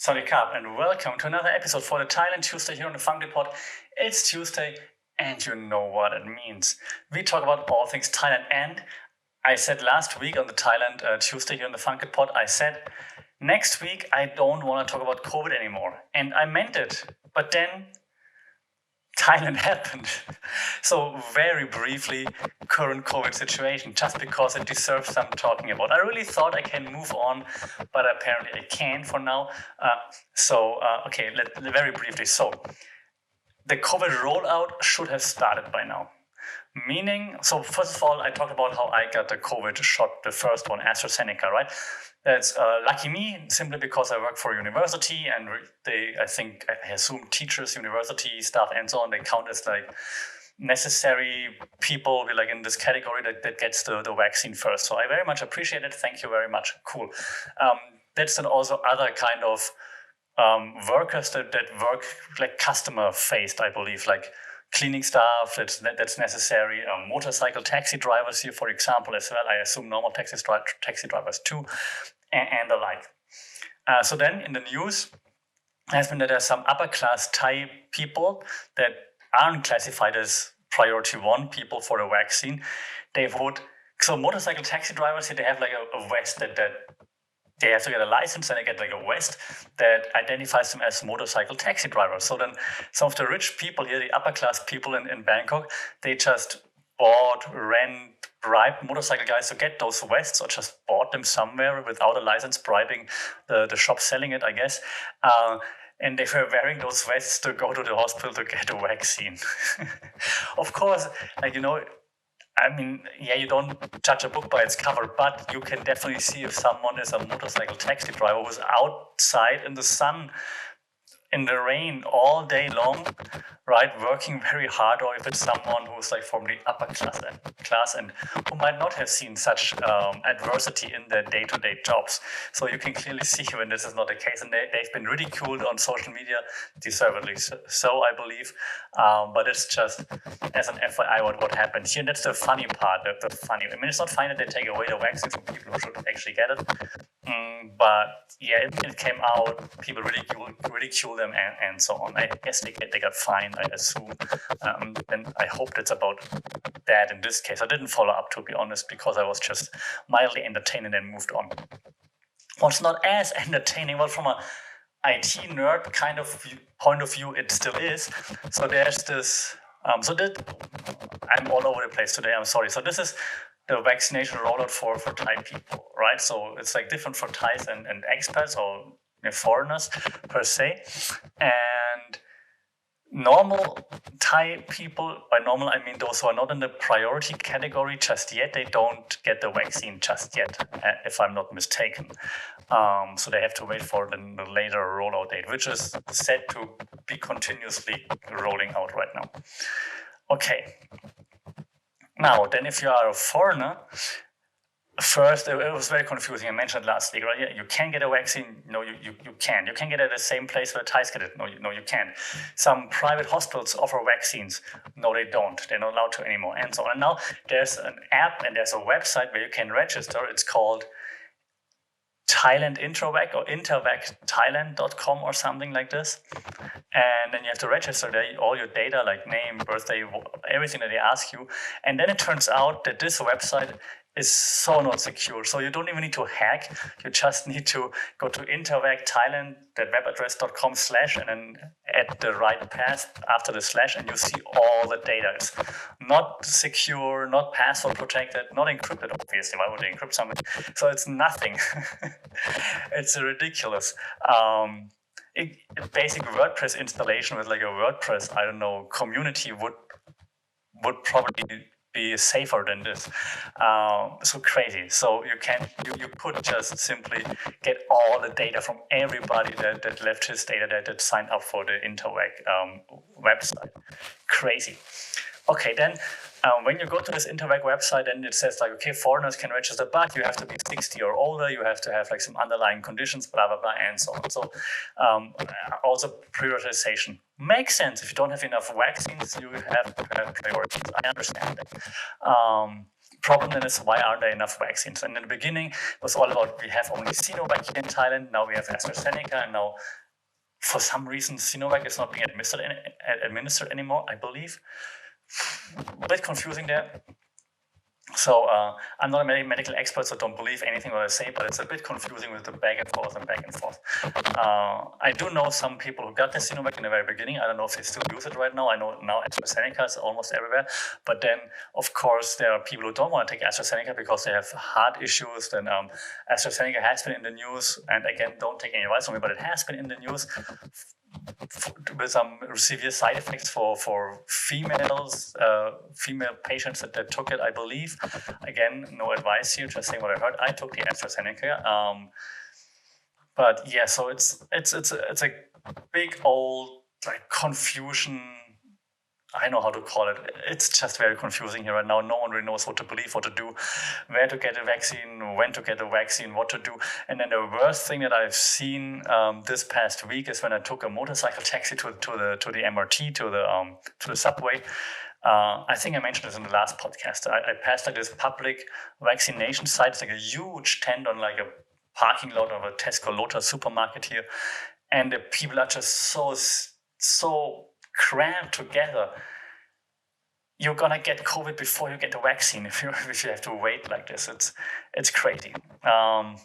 Sawadee Krap, and welcome to another episode for the Thailand Tuesday here on the Funk Report. It's Tuesday, and you know what it means. We talk about all things Thailand, and I said last week on the Thailand Tuesday here on the Funk Report, I said next week I don't want to talk about COVID anymore, and I meant it. But then Thailand happened. So very briefly, current COVID situation, just because it deserves some talking about. I really thought I can move on, but apparently I can't for now. Okay, very briefly. So the COVID rollout should have started by now. Meaning, so first of all, I talked about how I got the COVID shot, the first one, AstraZeneca, right? That's lucky me, simply because I work for a university, and I assume teachers, university staff, and so on, they count as like necessary people like in this category that gets the vaccine first. So I very much appreciate it. Thank you very much. Cool. That's then also other kind of workers that work like customer faced, I believe, like cleaning staff that's necessary, motorcycle taxi drivers here, for example, as well. I assume normal taxi drivers too, and the like. So then in the news has been that there are some upper class Thai people that aren't classified as priority one people for a vaccine. So motorcycle taxi drivers here, they have like a vest that they have to get a license, and they get like a vest that identifies them as motorcycle taxi drivers. So then some of the rich people here, the upper class people in Bangkok, they just bribed motorcycle guys to get those vests, or just bought them somewhere without a license, bribing the shop selling it, I guess. And they were wearing those vests to go to the hospital to get a vaccine. Of course, you don't judge a book by its cover, but you can definitely see if someone is a motorcycle taxi driver who's outside in the sun, in the rain all day long, right, working very hard, or if it's someone who's like from the upper class and who might not have seen such adversity in their day-to-day jobs. So you can clearly see when this is not the case, and they've been ridiculed on social media, deservedly so, I believe. But it's just as an FYI what happened here. And that's the funny part. It's not funny that they take away the vaccine from people who should actually get it. But yeah, it came out, people ridicule them and so on. I guess they got fined, I assume. And I hope that's about that in this case. I didn't follow up, to be honest, because I was just mildly entertained and then moved on. What's not as entertaining, well, from a IT nerd kind of point of view, it still is. So there's this, I'm all over the place today, I'm sorry. So this is the vaccination rollout for Thai people, right? So it's like different for Thais and expats or foreigners per se. And normal Thai people, by normal I mean those who are not in the priority category just yet, they don't get the vaccine just yet, if I'm not mistaken. So they have to wait for the later rollout date, which is set to be continuously rolling out right now. Okay. Now, then if you are a foreigner, first, it was very confusing. I mentioned last week, right? Yeah, you can get a vaccine. No, you can. You can get it at the same place where Thais get it. No, you can't. Some private hospitals offer vaccines. No, they don't. They're not allowed to anymore, and so on. And now there's an app and there's a website where you can register. It's called Thailand Throwback or intervacthailand.com or something like this. And then you have to register there, all your data like name, birthday, everything that they ask you. And then it turns out that this website is so not secure. So you don't even need to hack. You just need to go to intervacthailand, that web address.com/ and then add the right path after the / and you see all the data. It's not secure, not password protected, not encrypted, obviously. Why would they encrypt something? So it's nothing. It's ridiculous. A basic WordPress installation with like a WordPress, community would probably be safer than this. So crazy. So you could just simply get all the data from everybody that left his data that signed up for the Intervac website. Crazy. Okay, then when you go to this Intervac website, then it says like, okay, foreigners can register, but you have to be 60 or older, you have to have like some underlying conditions, blah, blah, blah, and so on. So also prioritization makes sense. If you don't have enough vaccines, you have to have priorities. I understand that. problem then is, why aren't there enough vaccines? And in the beginning, it was all about, we have only Sinovac here in Thailand, now we have AstraZeneca, and now for some reason Sinovac is not being administered anymore, I believe. A bit confusing there. So I'm not a medical expert, so don't believe anything what I say, but it's a bit confusing with the back and forth. I do know some people who got the Sinovac in the very beginning. I don't know if they still use it right now. I know now AstraZeneca is almost everywhere. But then, of course, there are people who don't want to take AstraZeneca because they have heart issues. Then AstraZeneca has been in the news. And again, don't take any advice from me, but it has been in the news with some severe side effects for females, female patients that took it, I believe. Again, no advice here, just saying what I heard. I took the AstraZeneca, but yeah, so it's a big old like confusion. I know how to call it. It's just very confusing here right now. No one really knows what to believe, what to do, where to get a vaccine, when to get a vaccine, what to do. And then the worst thing that I've seen this past week is when I took a motorcycle taxi to the MRT, to the subway. I think I mentioned this in the last podcast. I passed like this public vaccination site. It's like a huge tent on like a parking lot of a Tesco Lotus supermarket here, and the people are just so crammed together. You're gonna get COVID before you get the vaccine if you have to wait like this. It's crazy. So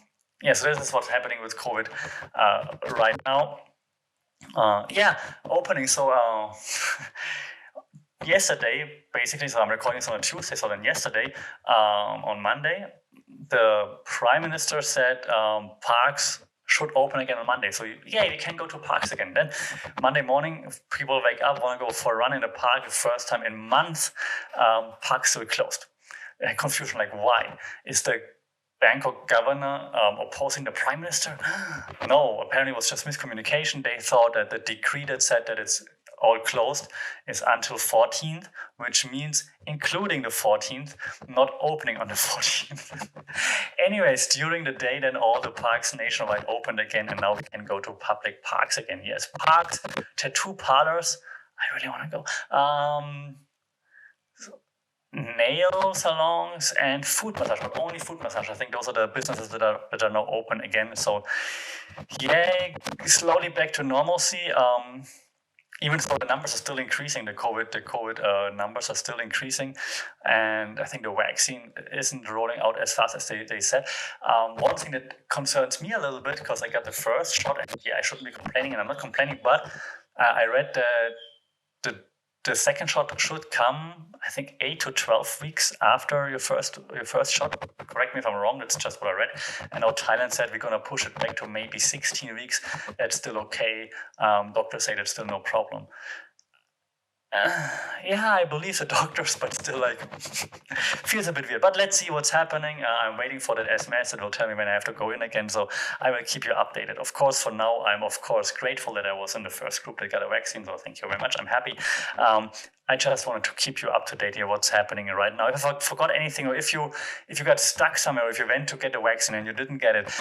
this is what's happening with COVID right now. Opening. So yesterday, basically, so I'm recording this on a Tuesday. So then yesterday, on Monday, the Prime Minister said parks should open again on Monday. So you can go to parks again. Then Monday morning, people wake up, want to go for a run in the park. The first time in months, parks still closed. Confusion, like why? Is the Bangkok governor opposing the Prime Minister? No, apparently it was just miscommunication. They thought that the decree that said that it's all closed is until 14th, which means including the 14th, not opening on the 14th. Anyways, during the day, then all the parks nationwide opened again, and now we can go to public parks again. Yes, parks, tattoo parlors. I really want to go. Nail salons and foot massage, but only foot massage. I think those are the businesses that are now open again. So slowly back to normalcy. Even though the numbers are still increasing, the COVID numbers are still increasing, and I think the vaccine isn't rolling out as fast as they said. One thing that concerns me a little bit, because I got the first shot, and I shouldn't be complaining, and I'm not complaining, but I read that the second shot should come, I think, 8 to 12 weeks after your first shot. Correct me if I'm wrong, that's just what I read. And now Thailand said we're going to push it back to maybe 16 weeks. That's still okay. Doctors say that's still no problem. I believe the doctors, but still feels a bit weird. But let's see what's happening. I'm waiting for that SMS that will tell me when I have to go in again. So I will keep you updated. Of course, for now, I'm of course grateful that I was in the first group that got a vaccine. So thank you very much. I'm happy. I just wanted to keep you up to date here what's happening right now. If I forgot anything, or if you got stuck somewhere, or if you went to get a vaccine and you didn't get it,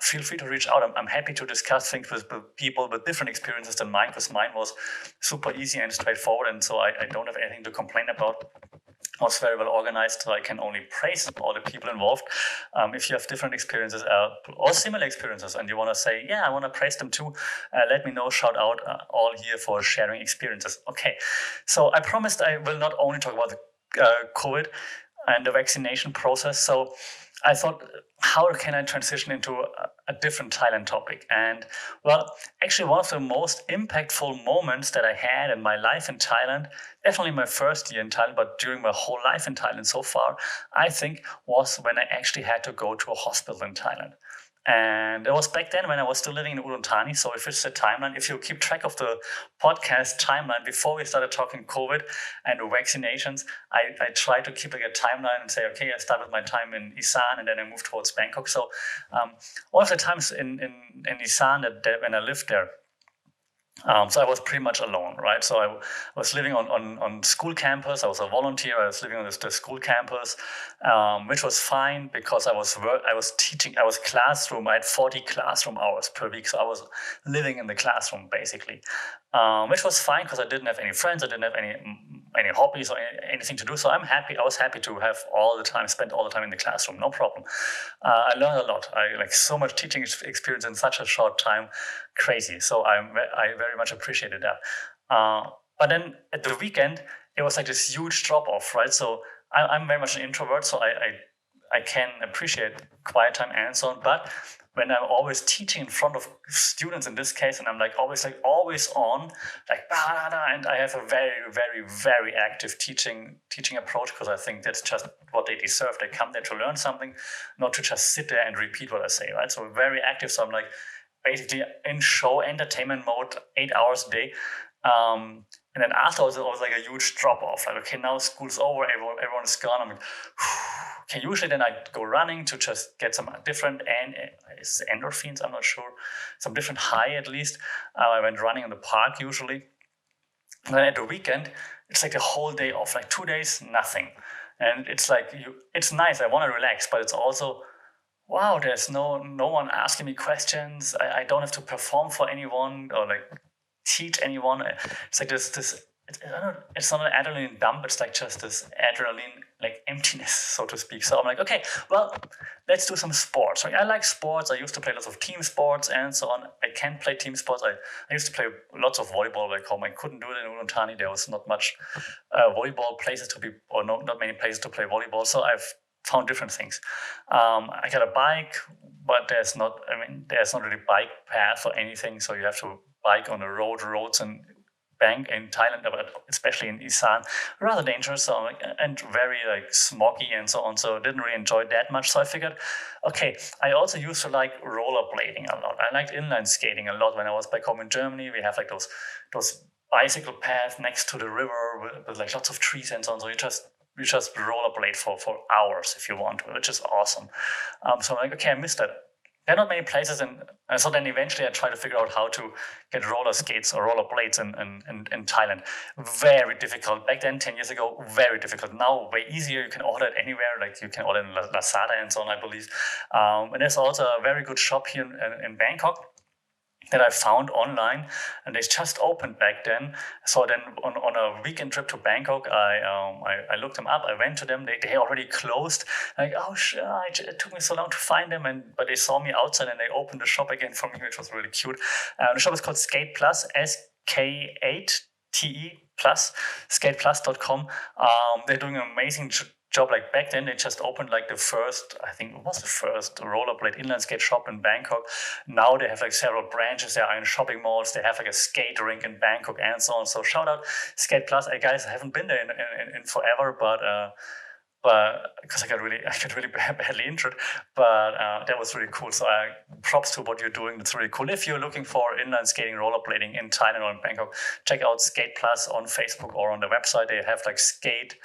feel free to reach out. I'm happy to discuss things with people with different experiences than mine, because mine was super easy and straightforward, and so I don't have anything to complain about. It was very well organized, so I can only praise all the people involved. If you have different experiences or similar experiences, and you want to say, I want to praise them too, let me know. Shout out, all here for sharing experiences. Okay, so I promised I will not only talk about the COVID and the vaccination process. So I thought, how can I transition into a different Thailand topic? And well, actually one of the most impactful moments that I had in my life in Thailand, definitely my first year in Thailand, but during my whole life in Thailand so far, I think was when I actually had to go to a hospital in Thailand. And it was back then when I was still living in Udon Thani. So if it's the timeline, if you keep track of the podcast timeline, before we started talking COVID and vaccinations, I tried to keep a timeline and say, okay, I started my time in Isan and then I moved towards Bangkok. So one of the times in Isan that when I lived there, so I was pretty much alone, right? So I was living on school campus. I was a volunteer. I was living on the school campus, which was fine because I was teaching. I was classroom. I had 40 classroom hours per week, so I was living in the classroom basically. which was fine because I didn't have any friends, I didn't have any hobbies or anything to do. So I'm happy. I was happy to have spend all the time in the classroom, no problem. I learned a lot. I like so much teaching experience in such a short time, crazy. So I very much appreciated that. But then at the weekend, it was like this huge drop off, right? So I'm very much an introvert, so I can appreciate quiet time and so on. But when I'm always teaching in front of students in this case, and I'm like always on, and I have a very, very, very active teaching approach because I think that's just what they deserve. They come there to learn something, not to just sit there and repeat what I say, right? So very active. So I'm like basically in show entertainment mode, 8 hours a day. And then afterwards, it was like a huge drop off. Like, okay, now school's over, everyone is gone. I'm like, okay, usually then I go running to just get some different endorphins, I'm not sure, some different high at least. I went running in the park usually. And then at the weekend, it's like the whole day off, like 2 days, nothing. And it's like, it's nice, I want to relax, but it's also, wow, there's no one asking me questions. I don't have to perform for anyone or like teach anyone. It's like this it's not an adrenaline dump, it's like just this adrenaline like emptiness, so to speak. So I'm like, okay, well, let's do some sports. Like, I like sports. I used to play lots of team sports and so on. I can play team sports. I used to play lots of volleyball back home. I couldn't do it in Udon Thani. There was not much volleyball places to be, or not many places to play volleyball. So I've found different things. I got a bike, but there's not really bike path or anything. So you have to bike on the roads and bank in Thailand, but especially in Isan, rather dangerous, so and very like smoggy and so on. So didn't really enjoy that much. So I figured, okay, I also used to like rollerblading a lot. I liked inline skating a lot when I was back home in Germany. We have like those bicycle paths next to the river with like lots of trees and so on. So you just rollerblade for hours if you want to, which is awesome. So I'm like, okay, I missed that. There are not many places, and so then eventually I tried to figure out how to get roller skates or roller blades in Thailand. Very difficult. Back then, 10 years ago, very difficult. Now, way easier. You can order it anywhere. Like you can order in Lazada and so on, I believe. And there's also a very good shop here in Bangkok that I found online, and they just opened back then. So then on a weekend trip to Bangkok, I looked them up. I went to them. They already closed. Like, oh shit, it took me so long to find them, but they saw me outside and they opened the shop again for me, which was really cute. The shop is called Skate Plus, SK8TE Plus, skateplus.com. They're doing an amazing job. Like back then, they just opened like the first rollerblade inline skate shop in Bangkok. Now they have like several branches. They are in shopping malls. They have like a skate rink in Bangkok and so on. So shout out Skate Plus. Guys, I haven't been there in forever, but because I got really badly injured, but that was really cool. So props to what you're doing. That's really cool. If you're looking for inline skating, rollerblading in Thailand or in Bangkok, check out Skate Plus on Facebook or on the website. They have like skate.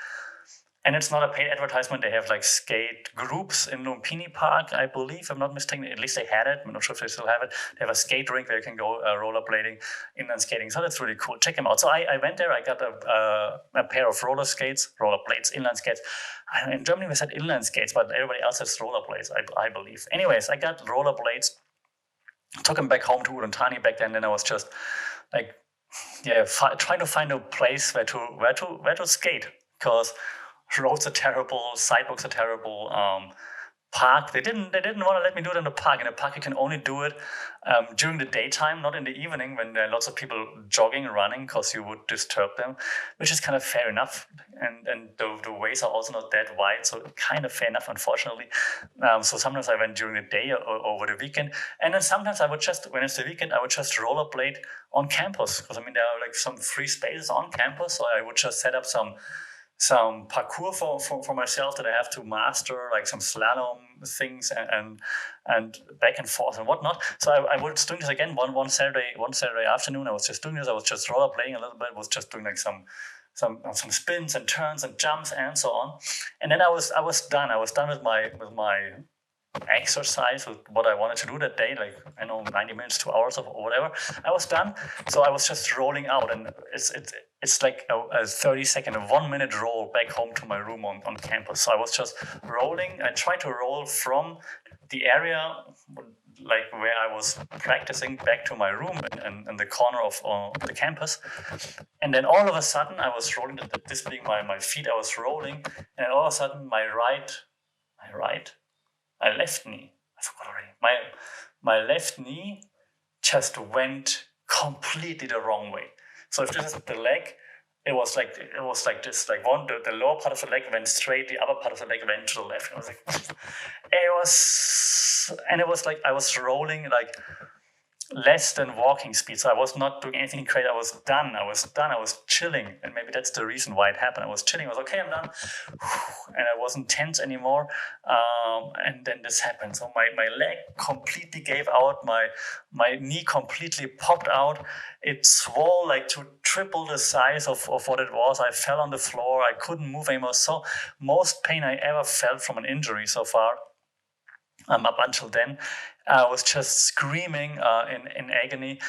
And it's not a paid advertisement. They have like skate groups in Lumpini Park, I believe. I'm not mistaken. At least they had it. I'm not sure if they still have it. They have a skate rink where you can go rollerblading, inline skating. So that's really cool. Check them out. So I went there. I got a pair of rollerblades, inline skates. In Germany, we said inline skates, but everybody else has rollerblades, I believe. Anyways, I got rollerblades. Took them back home to Udon Thani back then. Then I was just like, trying to find a place where to skate, because roads are terrible, sidewalks are terrible. Park, they didn't want to let me do it in the park. In the park, you can only do it during the daytime, not in the evening when there are lots of people jogging and running, because you would disturb them, which is kind of fair enough. And the ways are also not that wide, so kind of fair enough, unfortunately. So sometimes I went during the day or over the weekend, and then sometimes I would just, when it's the weekend, I would just rollerblade on campus, because I mean there are like some free spaces on campus, so I would just set up some parkour for myself that I have to master, like some slalom things and back and forth and whatnot. So I was doing this again one Saturday afternoon. I was just doing this. I was just rollerblading a little bit. I was just doing like some spins and turns and jumps and so on. And then I was done. I was done with my exercise, with what I wanted to do that day, like 90 minutes, 2 hours or whatever. I was done, so I was just rolling out, and it's like a 30-second, 1 minute roll back home to my room on campus. So I was just rolling. I tried to roll from the area like where I was practicing back to my room in the corner of the campus. And then all of a sudden I was rolling, this being my feet, I was rolling, and all of a sudden my left knee, I forgot already, my left knee just went completely the wrong way. So if this is the leg, it was like this, like the lower part of the leg went straight, the upper part of the leg went to the left. And it was like I was rolling like less than walking speed. So I was not doing anything crazy. I was done. I was chilling. And maybe that's the reason why it happened. I was chilling. I was okay, I'm done. And I wasn't tense anymore. And then this happened. So my leg completely gave out. My knee completely popped out. It swelled like to triple the size of what it was. I fell on the floor. I couldn't move anymore. So most pain I ever felt from an injury so far. Up until then, I was just screaming in agony.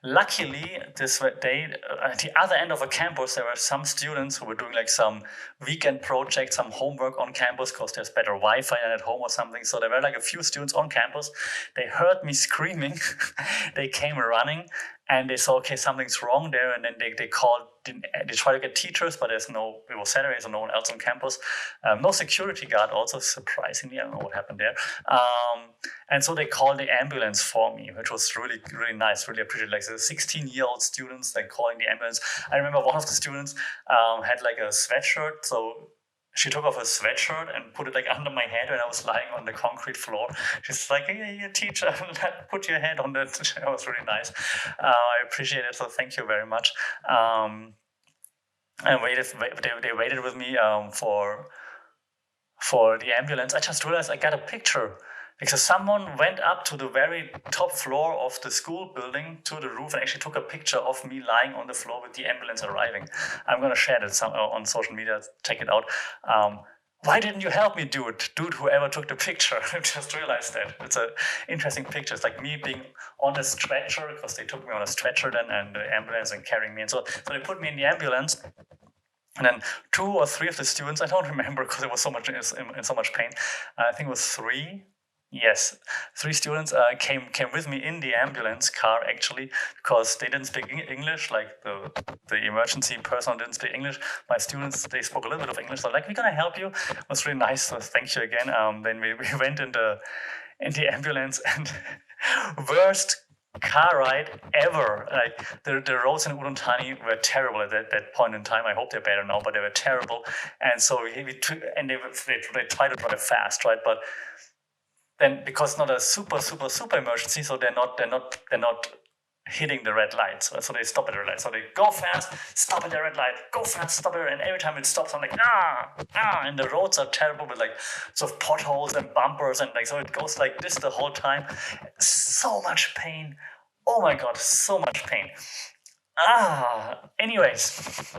Luckily, this day, at the other end of a campus, there were some students who were doing like some weekend project, some homework on campus because there's better Wi-Fi than at home or something. So there were like a few students on campus. They heard me screaming. They came running and they saw, okay, something's wrong there. And then they called, they tried to get teachers, but it was Saturday, so no one else on campus. No security guard also, surprisingly. I don't know what happened there. And so they called the ambulance for me, which was really, really nice, really appreciated. Like the 16-year-old students, like calling the ambulance. I remember one of the students had like a sweatshirt, so she took off her sweatshirt and put it like under my head when I was lying on the concrete floor. She's like, hey, teacher, put your head on that. That was really nice. I appreciate it, so thank you very much. And they waited with me for the ambulance. I just realized I got a picture because someone went up to the very top floor of the school building to the roof and actually took a picture of me lying on the floor with the ambulance arriving. I'm going to share that on social media. Check it out. Why didn't you help me, dude? Dude, whoever took the picture. I just realized that. It's an interesting picture. It's like me being on a stretcher because they took me on a stretcher then and the ambulance and carrying me. And so they put me in the ambulance. And then 2 or 3 of the students, I don't remember because it was so much in so much pain. I think it was 3. Yes, 3 students came with me in the ambulance car actually because they didn't speak English. Like the emergency personnel didn't speak English. My students, they spoke a little bit of English. So like, we're gonna help you. It was really nice. So thank you again. Then we went in the ambulance and worst car ride ever. Like the roads in Udon Thani were terrible at that point in time. I hope they're better now, but they were terrible. And so they tried to drive fast, right? But then because it's not a super emergency, so they're not hitting the red lights. So they stop at the red light. So they go fast, stop at the red light, go fast, stop it, and every time it stops, I'm like, and the roads are terrible with like sort of potholes and bumpers, and like so it goes like this the whole time. So much pain. Oh my god, so much pain. Anyways.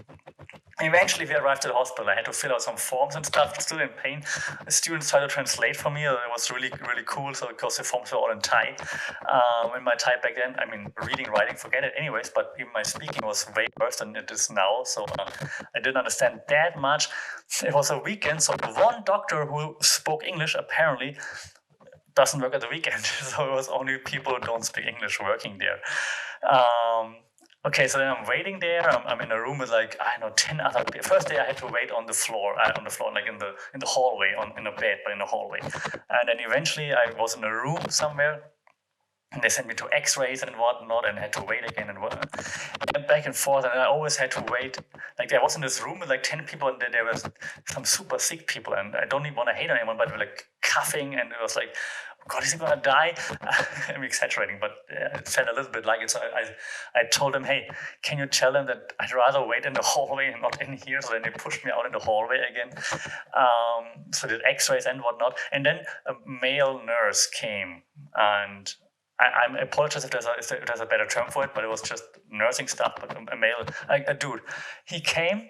Eventually, we arrived at the hospital. I had to fill out some forms and stuff, still in pain. The students tried to translate for me. It was really, really cool. So, because the forms were all in Thai. In my Thai back then, I mean, reading, writing, forget it. Anyways, but even my speaking was way worse than it is now. So, I didn't understand that much. It was a weekend. So, one doctor who spoke English apparently doesn't work at the weekend. So, it was only people who don't speak English working there. Okay, so then I'm waiting there. I'm in a room with like, I don't know, 10 other people. First day I had to wait on the floor, like in the hallway, in a bed, but in the hallway. And then eventually I was in a room somewhere. And they sent me to X-rays and whatnot, and had to wait again and back and forth. And I always had to wait. Like I was in this room with like 10 people, and there was some super sick people. And I don't even want to hate on anyone, but they were like coughing, and it was like, God, is he gonna die? I'm exaggerating, but it felt a little bit like it. So I told them, hey, can you tell them that I'd rather wait in the hallway and not in here? So then they pushed me out in the hallway again. So did X-rays and whatnot. And then a male nurse came, and I apologize if there's a better term for it, but it was just nursing stuff. But a male, like a dude, he came.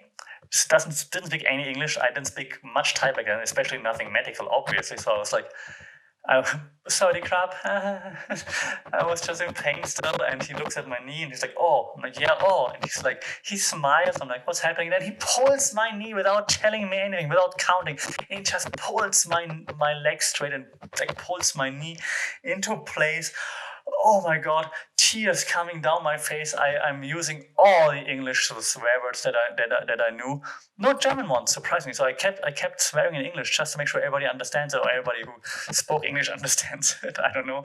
Didn't speak any English. I didn't speak much Thai back then, especially nothing medical, obviously. So I was like, I, sorry, crap. I was just in pain still, and he looks at my knee and he's like, "Oh," I'm like, "Yeah, oh," and he's like, he smiles. I'm like, "What's happening?" Then he pulls my knee without telling me anything, without counting, and he just pulls my leg straight and like pulls my knee into place. Oh my god, tears coming down my face. I'm using all the English swear words that I knew. No German ones, surprisingly. So I kept swearing in English just to make sure everybody understands it, or everybody who spoke English understands it. I don't know.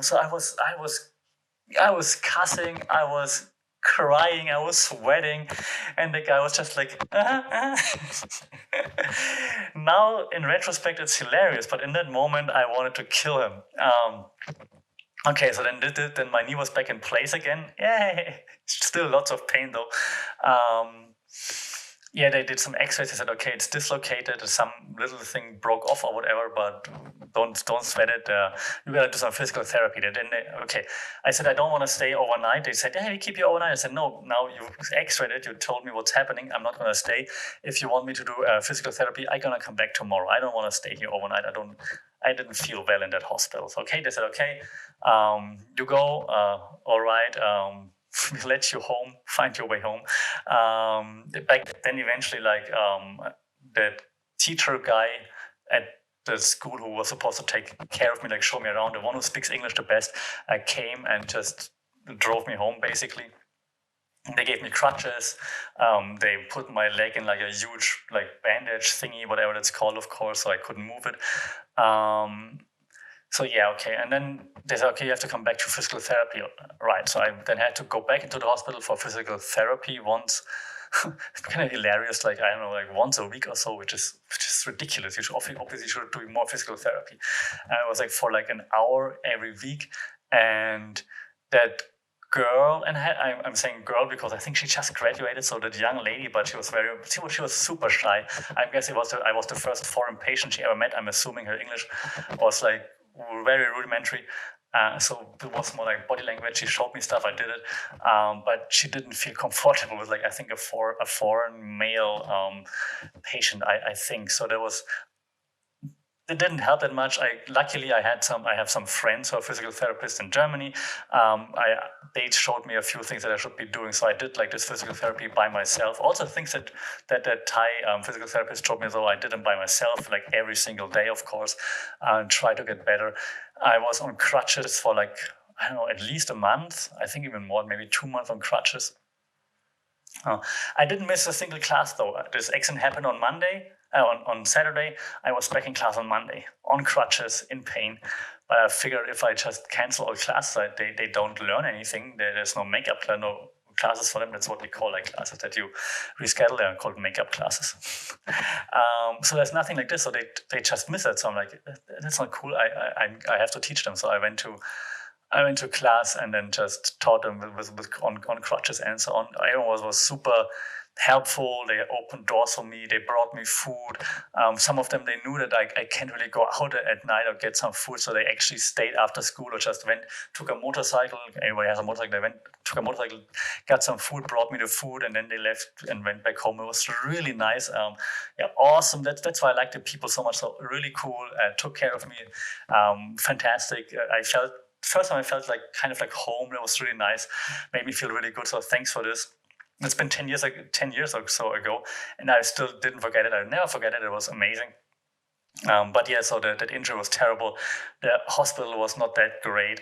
So I was cussing. I was crying. I was sweating, and the guy was just like. Now, in retrospect, it's hilarious, but in that moment, I wanted to kill him. Okay, so then my knee was back in place again. Yay! Still lots of pain though. Yeah, they did some X-rays. They said, okay, it's dislocated. Some little thing broke off or whatever, but don't sweat it. You gotta do some physical therapy. Okay, I said I don't want to stay overnight. They said, hey, we keep you overnight. I said, no. Now you X-rayed it. You told me what's happening. I'm not gonna stay. If you want me to do physical therapy, I'm gonna come back tomorrow. I don't want to stay here overnight. I didn't feel well in that hospital. So, okay, they said, okay, you go, all right, we'll let you home, find your way home. Then eventually, the teacher guy at the school who was supposed to take care of me, like show me around, the one who speaks English the best, came and just drove me home, basically. They gave me crutches. They put my leg in like a huge bandage thingy, whatever it's called, of course, so I couldn't move it. So yeah, okay. And then they said, okay, you have to come back to physical therapy. Right. So I then had to go back into the hospital for physical therapy once. Kind of hilarious, I don't know, once a week or so, which is ridiculous. You should obviously should do more physical therapy. And it was for an hour every week. And that girl, and I'm saying girl because I think she just graduated, so that young lady, but she was super shy. I guess I was the first foreign patient she ever met. I'm assuming her English was very rudimentary. So it was more like body language. She showed me stuff. I did it, but she didn't feel comfortable with I think a foreign male patient. I think so. It didn't help that much. Luckily I have some friends who are physical therapists in Germany. They showed me a few things that I should be doing. So I did this physical therapy by myself. Also things that Thai physical therapist showed me, though I did them by myself, every single day, of course, and try to get better. I was on crutches for I don't know, at least a month. I think even more, maybe 2 months on crutches. I didn't miss a single class though. This accident happened on Monday. On Saturday, I was back in class on Monday, on crutches, in pain. But I figured if I just cancel all classes, they don't learn anything. There's no makeup class, no classes for them. That's what we call classes that you reschedule. They're called makeup classes. So there's nothing like this. So they just miss it. So I'm like, that's not cool. I have to teach them. So I went to class and then just taught them on crutches and so on. Everyone was super helpful. They opened doors for me. They brought me food. Some of them, they knew that I can't really go out at night or get some food, so they actually stayed after school or just took a motorcycle. Everybody has a motorcycle. They took a motorcycle, got some food, brought me the food, and then they left and went back home. It was really nice. Awesome. That's why I like the people so much. So really cool. Took care of me. Fantastic. First time I felt kind of like home. It was really nice. Made me feel really good. So thanks for this. It's been 10 years or so ago, and I still didn't forget it. I'll never forget it. It was amazing. But yeah, so that injury was terrible. The hospital was not that great.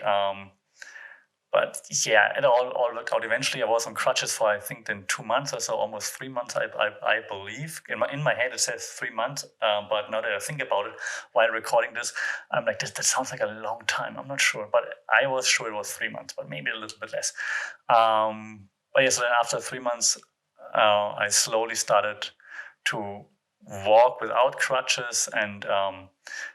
But yeah, it all worked out. Eventually, I was on crutches for I think then 2 months or so, almost 3 months. I believe in my head it says 3 months, but now that I think about it while recording this, I'm like, that sounds like a long time. I'm not sure, but I was sure it was 3 months, but maybe a little bit less. But yeah, so then after 3 months, I slowly started to walk without crutches and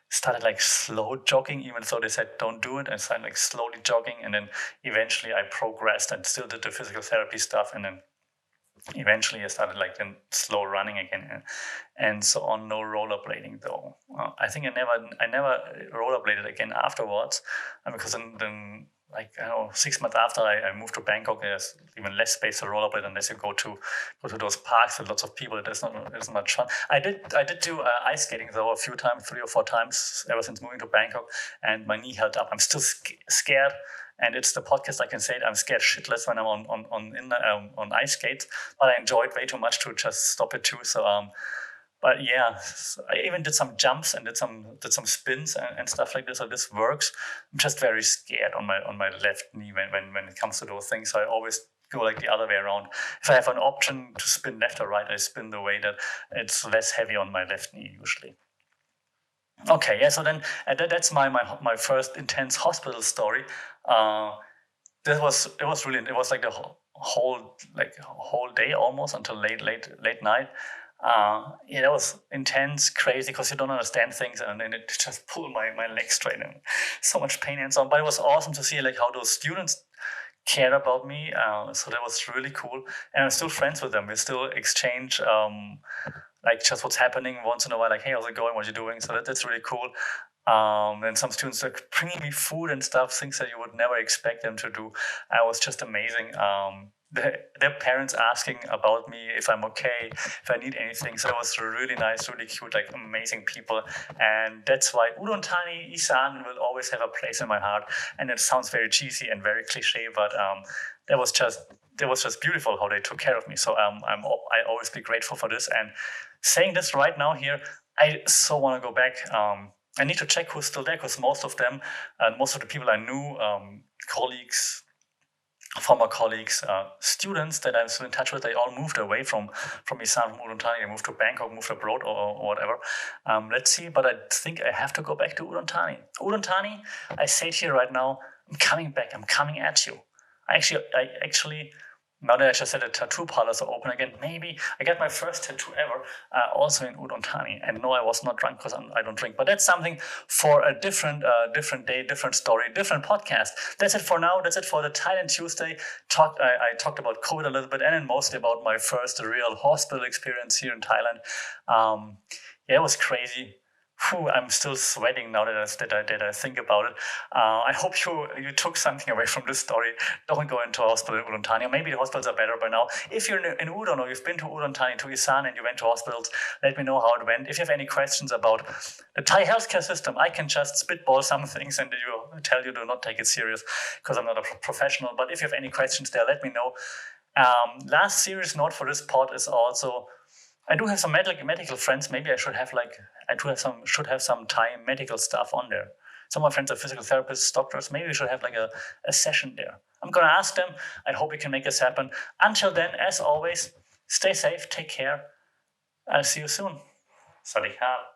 started slow jogging, even though they said don't do it. I started slowly jogging, and then eventually I progressed and still did the physical therapy stuff, and then eventually I started then slow running again and so on. No rollerblading though. I think I never rollerbladed again afterwards, because then like I don't know, 6 months after I moved to Bangkok, there's even less space to rollerblade unless you go to those parks with lots of people. It's not much fun. I did do ice skating though a few times, 3 or 4 times ever since moving to Bangkok, and my knee held up. I'm still scared, and it's the podcast I can say it. I'm scared shitless when I'm on ice skates, but I enjoyed way too much to just stop it too. So but yeah, I even did some jumps and did some spins and stuff like this. So this works. I'm just very scared on my left knee when it comes to those things. So I always go like the other way around. If I have an option to spin left or right, I spin the way that it's less heavy on my left knee usually. Okay, yeah. So then that's my first intense hospital story. Uh, it was like the whole day almost until late night. Yeah, that was intense, crazy because you don't understand things, and then it just pulled my leg straight and so much pain and so on. But it was awesome to see like how those students care about me. So that was really cool, and I'm still friends with them. We still exchange like just what's happening once in a while. Like, hey, how's it going? What are you doing? So that's really cool. And some students are bringing me food and stuff, things that you would never expect them to do. I was just amazing. Their parents asking about me if I'm okay, if I need anything. So it was really nice, really cute, like amazing people. And that's why Udon Thani Isan will always have a place in my heart. And it sounds very cheesy and very cliche, but that was just beautiful how they took care of me. So I always be grateful for this. And saying this right now here, I so want to go back. I need to check who's still there because most of them, most of the people I knew, colleagues, former colleagues, students that I'm still in touch with, they all moved away from Isan, from Udon Thani. They moved to Bangkok, moved abroad, or whatever. Let's see, but I think I have to go back to Udon Thani. Udon Thani, I say it here right now, I'm coming back. I'm coming at you. I actually, now that I just said the tattoo parlors are open again, maybe I got my first tattoo ever also in Udon Thani. And no, I was not drunk because I don't drink. But that's something for a different day, different story, different podcast. That's it for now. That's it for the Thailand Tuesday. I talked about COVID a little bit and then mostly about my first real hospital experience here in Thailand. Yeah, it was crazy. I'm still sweating now that I think about it. I hope you took something away from this story. Don't go into a hospital in Udon Thani. Or maybe the hospitals are better by now. If you're in Udon or you've been to Udon Thani, to Isan, and you went to hospitals, let me know how it went. If you have any questions about the Thai healthcare system, I can just spitball some things and tell you do not take it serious because I'm not a professional. But if you have any questions there, let me know. Last serious note for this pod is also I do have some medical friends. Maybe should have some Thai medical stuff on there. Some of my friends are physical therapists, doctors. Maybe we should have like a session there. I'm gonna ask them. I hope we can make this happen. Until then, as always, stay safe, take care. I'll see you soon. Sawadee krap.